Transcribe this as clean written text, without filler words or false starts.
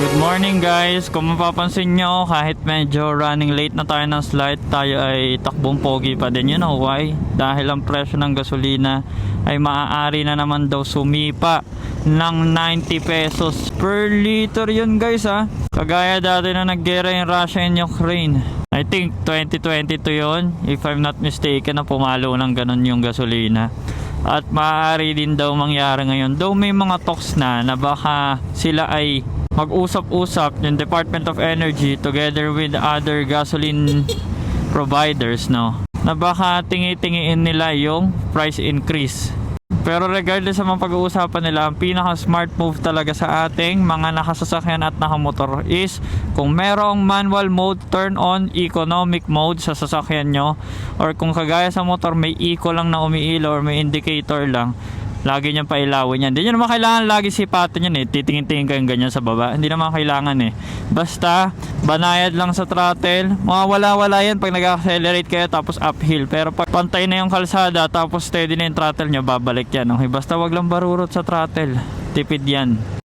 Good morning guys, kung mapapansin nyo kahit medyo running late na tayo ng slide, tayo ay takbong pogi pa din. You know why? Dahil ang presyo ng gasolina ay maaari na naman daw sumipa ng 90 pesos per liter yun guys ha. Kagaya dati na naggera yung Russia and Ukraine, I think 2022 yun, if I'm not mistaken, na pumalo ng ganun yung gasolina. At maaari din daw mangyari ngayon, though may mga talks na baka sila ay mag-usap-usap yung Department of Energy together with other gasoline providers, no, na baka tingi-tingiin nila yung price increase. Pero regardless sa mga pag-uusapan nila, ang pinaka-smart move talaga sa ating mga nakasasakyan at nakamotor is kung merong manual mode, turn on economic mode sa sasakyan nyo, or kung kagaya sa motor may eco lang na umiilaw or may indicator lang, lagi niyang pailawin yan. Hindi nyo naman kailangan lagi sipatin yan titingin-tingin kayong ganyan sa baba. Hindi naman kailangan basta banayad lang sa throttle. Mawawala-wala yan pag nag-accelerate kayo tapos uphill. Pero pag pantay na yung kalsada tapos steady na yung throttle nyo, babalik yan. Okay? Basta wag lang barurot sa throttle. Tipid yan.